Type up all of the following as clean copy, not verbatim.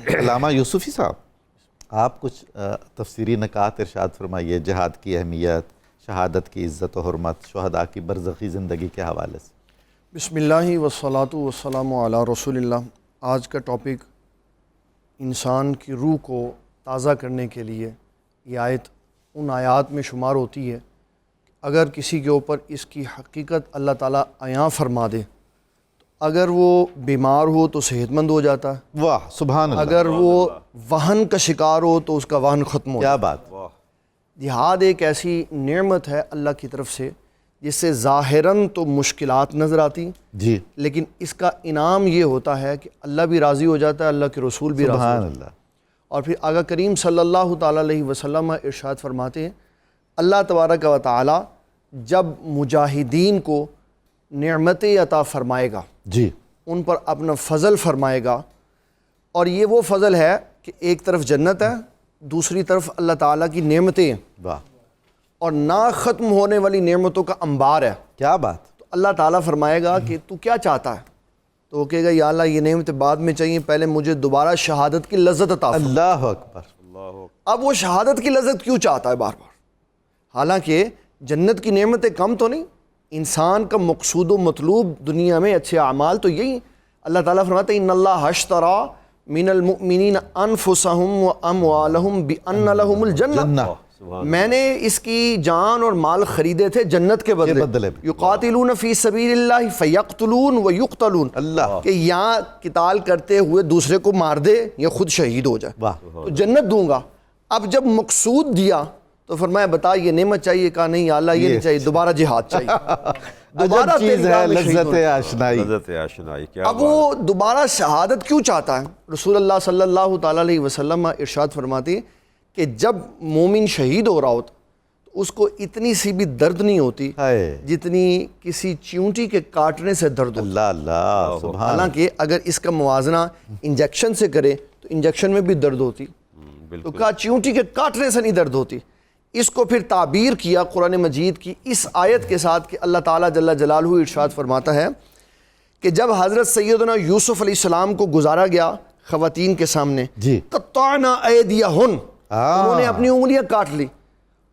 علامہ یوسفی صاحب، آپ کچھ تفسیری نکات ارشاد فرمائیے جہاد کی اہمیت، شہادت کی عزت و حرمت، شہداء کی برزخی زندگی کے حوالے سے۔ بسم اللہ والصلاۃ والسلام علی رسول اللہ۔ آج کا ٹاپک انسان کی روح کو تازہ کرنے کے لیے یہ آیت ان آیات میں شمار ہوتی ہے، اگر کسی کے اوپر اس کی حقیقت اللہ تعالیٰ عیاں فرما دے تو اگر وہ بیمار ہو تو صحت مند ہو جاتا ہے، واہ سبحان اللہ، اگر وہ وہن کا شکار ہو تو اس کا وہن ختم ہو کیا جاتا ہے۔ بات، جہاد ایک ایسی نعمت ہے اللہ کی طرف سے جس سے ظاہراً تو مشکلات نظر آتی، جی لیکن اس کا انعام یہ ہوتا ہے کہ اللہ بھی راضی ہو جاتا ہے، اللہ کے رسول بھی راضی ہو سبحان جاتا ہے۔ اللہ، اور پھر آقا کریم صلی اللہ تعالیٰ علیہ وسلم ارشاد فرماتے ہیں، اللہ تبارک و تعالیٰ جب مجاہدین کو نعمتیں عطا فرمائے گا، جی ان پر اپنا فضل فرمائے گا، اور یہ وہ فضل ہے کہ ایک طرف جنت ہے، دوسری طرف اللہ تعالیٰ کی نعمتیں ہیں، واہ اور نہ ختم ہونے والی نعمتوں کا انبار ہے۔ کیا بات، تو اللہ تعالیٰ فرمائے گا کہ تو کیا چاہتا ہے؟ تو وہ کہے گا یا اللہ یہ نعمتیں بعد میں چاہیے، پہلے مجھے دوبارہ شہادت کی لذت عطا فرما۔ اللہ اکبر، اب وہ شہادت کی لذت کیوں چاہتا ہے بار بار؟ حالانکہ جنت کی نعمتیں کم تو نہیں، انسان کا مقصود و مطلوب دنیا میں اچھے اعمال تو یہی۔ اللہ تعالیٰ فرماتے ہیں ان اللہ اشتری من المؤمنین انفسہم و اموالہم بان لہم الجنہ، میں نے اس کی جان اور مال خریدے تھے جنت کے بدلے، یقاتلون فی سبیل اللہ فیقتلون و یقتلون، اللہ کہ یہاں قتال کرتے ہوئے دوسرے کو مار دے یا خود شہید ہو جائے، واہ، تو جنت دوں گا۔ اب جب مقصود دیا تو فرمایا بتا یہ نعمت چاہیے، کہا نہیں یا اللہ یہ نہیں چاہیے، دوبارہ جہاد چاہیے، دوبارہ عجب چیز تیری راہ ہے میں شہید لذت ہونا۔ آشنائی۔ لذت آشنائی، کیا اب وہ دوبارہ شہادت کیوں چاہتا ہے؟ رسول اللہ صلی اللہ تعالیٰ علیہ وسلم ارشاد فرماتے ہیں کہ جب مومن شہید ہو رہا ہوتا تو اس کو اتنی سی بھی درد نہیں ہوتی ہائے جتنی کسی چیونٹی کے کاٹنے سے درد ہوتا۔ اللہ اللہ سبحان، حالانکہ اگر اس کا موازنہ انجیکشن سے کرے تو انجیکشن میں بھی درد ہوتی، تو کہا چیونٹی کے کاٹنے سے نہیں درد ہوتی۔ اس کو پھر تعبیر کیا قرآن مجید کی اس آیت کے ساتھ کہ اللہ تعالیٰ جل جلالہ ارشاد فرماتا ہے کہ جب حضرت سیدنا یوسف علیہ السلام کو گزارا گیا خواتین کے سامنے، جی قطعنا ایدیہن، انہوں نے اپنی انگلیاں کاٹ لی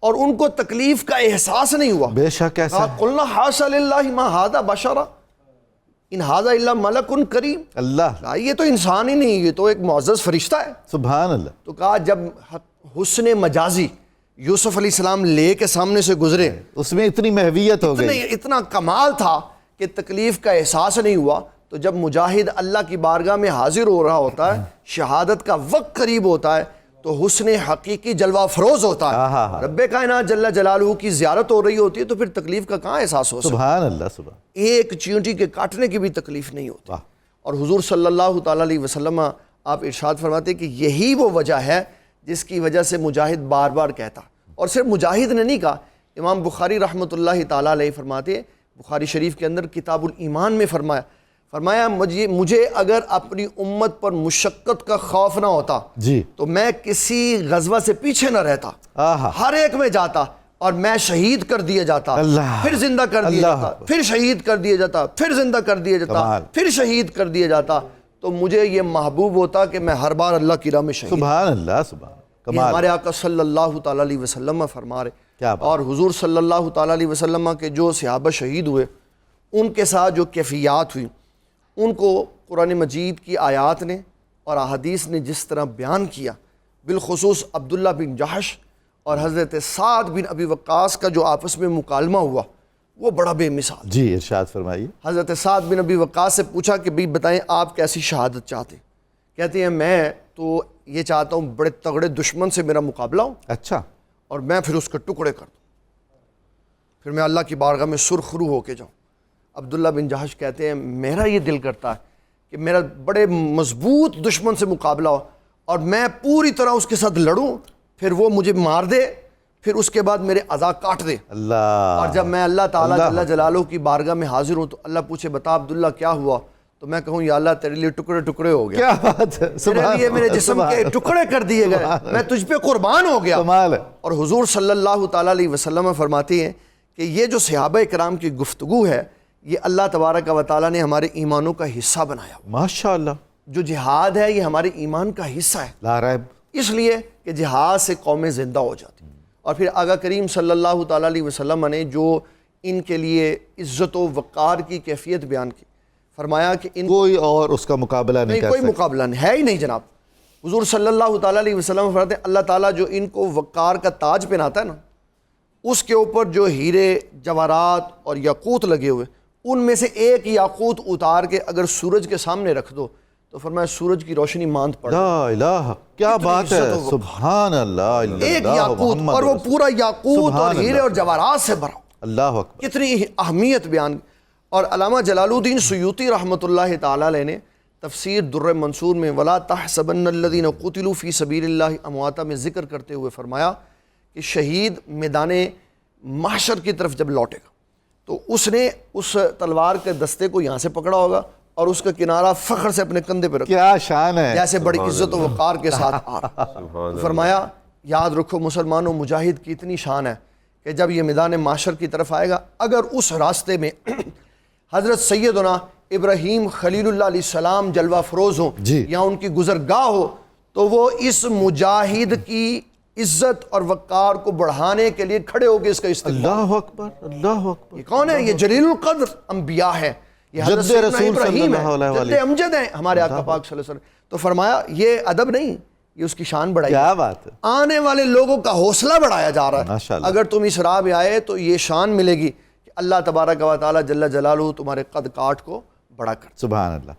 اور ان کو تکلیف کا احساس نہیں ہوا۔ بے شک ایسا ہے، قلنا حاشا للہ ما ھذا بشرا ان ھذا الا ملک کریم، اللہ یہ تو انسان ہی نہیں، یہ تو ایک معزز فرشتہ ہے۔ سبحان اللہ، تو کہا جب حسن مجازی یوسف علیہ السلام لے کے سامنے سے گزرے، اس میں اتنی محویت ہو گئی، اتنا کمال تھا کہ تکلیف کا احساس نہیں ہوا۔ تو جب مجاہد اللہ کی بارگاہ میں حاضر ہو رہا ہوتا ہے، شہادت کا وقت قریب ہوتا ہے، تو حسن حقیقی جلوہ فروز ہوتا ہے، رب کائنات جل جلالہ کی زیارت ہو رہی ہوتی ہے، تو پھر تکلیف کا کہاں احساس ہو سکتا؟ سبحان اللہ، سبحان ایک چیونٹی کے کاٹنے کی بھی تکلیف نہیں ہوتی۔ اور حضور صلی اللہ تعالیٰ علیہ وسلم آپ ارشاد فرماتے ہیں کہ یہی وہ وجہ ہے جس کی وجہ سے مجاہد بار بار کہتا، اور صرف مجاہد نے نہیں کہا، امام بخاری رحمۃ اللہ تعالیٰ علیہ فرماتے ہیں، بخاری شریف کے اندر کتاب الایمان میں فرمایا مجھے اگر اپنی امت پر مشقت کا خوف نہ ہوتا جی تو میں کسی غزوہ سے پیچھے نہ رہتا، ہر ایک میں جاتا اور میں شہید کر دیا جاتا، اللہ، پھر زندہ کر دیا جاتا، پھر شہید کر دیا جاتا، پھر زندہ کر دیا جاتا، کمال، پھر شہید کر دیا جاتا، تو مجھے یہ محبوب ہوتا کہ میں ہر بار اللہ کی راہ میں شہید۔ سبحان اللہ، سبحان یہ کمال، ہمارے آقا صلی اللہ تعالیٰ علیہ وسلم فرما رہے، کیا بات، اور حضور صلی اللہ تعالیٰ علیہ وسلم کے جو صحابہ شہید ہوئے ان کے ساتھ جو کیفیات ہوئی، ان کو قرآن مجید کی آیات نے اور احادیث نے جس طرح بیان کیا، بالخصوص عبداللہ بن جحش اور حضرت سعد بن ابی وقاص کا جو آپس میں مکالمہ ہوا، وہ بڑا بے مثال۔ جی ارشاد فرمائیے۔ حضرت سعد بن ابی وقاص سے پوچھا کہ بھی بتائیں آپ کیسی شہادت چاہتے ہیں؟ کہتے ہیں میں تو یہ چاہتا ہوں بڑے تگڑے دشمن سے میرا مقابلہ ہو اچھا، اور میں پھر اس کے ٹکڑے کر دوں، پھر میں اللہ کی بارگاہ میں سرخ رو ہو کے جاؤں۔ عبداللہ بن جحش کہتے ہیں میرا یہ دل کرتا ہے کہ میرا بڑے مضبوط دشمن سے مقابلہ ہو اور میں پوری طرح اس کے ساتھ لڑوں، پھر وہ مجھے مار دے، پھر اس کے بعد میرے اعضاء کاٹ دے، اللہ، اور جب میں اللہ تعالیٰ جل جلالہ کی بارگاہ میں حاضر ہوں تو اللہ پوچھے بتا عبداللہ کیا ہوا، تو میں کہوں یا اللہ تیرے لیے ٹکڑے ٹکڑے ہو گیا، کیا بات ہے، تیرے لیے میرے جسم کے ٹکڑے کر دیے گئے، میں تجھ پہ قربان ہو گیا۔ کمال ہے، اور حضور صلی اللہ تعالیٰ علیہ وسلم فرماتے ہیں کہ یہ جو صحابہ کرام کی گفتگو ہے، یہ اللہ تبارک و تعالیٰ نے ہمارے ایمانوں کا حصہ بنایا، ماشاءاللہ، جو جہاد ہے یہ ہمارے ایمان کا حصہ ہے، لا ریب. اس لیے کہ جہاد سے قومیں زندہ ہو جاتی ہیں. اور پھر آقا کریم صلی اللہ تعالیٰ علیہ وسلم نے جو ان کے لیے عزت و وقار کی کیفیت بیان کی، فرمایا کہ ان کوئی اور اس کا مقابلہ نہیں کر کوئی سکتا. مقابلہ نہیں ہے ہی نہیں جناب. حضور صلی اللہ تعالیٰ علیہ وسلم فرماتے ہیں اللہ تعالیٰ جو ان کو وقار کا تاج پہناتا ہے نا، اس کے اوپر جو ہیرے جواہرات اور یاقوت لگے ہوئے، ان میں سے ایک یاقوت اتار کے اگر سورج کے سامنے رکھ دو تو فرمایا سورج کی روشنی ماند پڑ. لا الہ، کیا کتنی بات ہے. عزت و وقار. سبحان اللہ. ایک یاقوت، اور وہ پورا یاقوت اور ہیرے اور جواہرات سے بھرا. اللہ اکبر. کتنی اہمیت بیان. اور علامہ جلال الدین سیوطی رحمۃ اللہ تعالیٰ علیہ نے تفسیر در منصور میں ولا تحسبن الذین قتلوا فی سبیل اللہ امواتا میں ذکر کرتے ہوئے فرمایا کہ شہید میدان محشر کی طرف جب لوٹے گا تو اس نے اس تلوار کے دستے کو یہاں سے پکڑا ہوگا اور اس کا کنارہ فخر سے اپنے کندھے پہ رکھا، کیا شان ہے. جیسے بڑی عزت و وقار کے ساتھ آ رہا. فرمایا یاد رکھو مسلمانوں، مجاہد کی اتنی شان ہے کہ جب یہ میدان معاشر کی طرف آئے گا، اگر اس راستے میں حضرت سیدنا ابراہیم خلیل اللہ علیہ السلام جلوہ فروز ہوں جی، یا ان کی گزرگاہ ہو، تو وہ اس مجاہد کی عزت اور وقار کو بڑھانے کے لیے کھڑے ہو کے اس کا استقبال. اللہ اکبر. اللہ اکبر. یہ کون ہے؟ یہ جلیل القدر انبیاء ہے، یہ حضرت جد سیدنا رسول صلی ابراہیم اللہ علیہ ہے، وآلہ جد امجد ہیں ہمارے آقا پاک صلی اللہ علیہ وسلم. تو فرمایا یہ ادب نہیں، یہ اس کی شان بڑھائی. کیا بات ہے. آنے والے لوگوں کا حوصلہ بڑھایا جا رہا ہے. ماشاءاللہ. اگر تم اس راہ میں آئے تو یہ شان ملے گی کہ اللہ تبارک و تعالیٰ جل جلالہ تمہارے قد کاٹ کو بڑا کر. سبحان اللہ.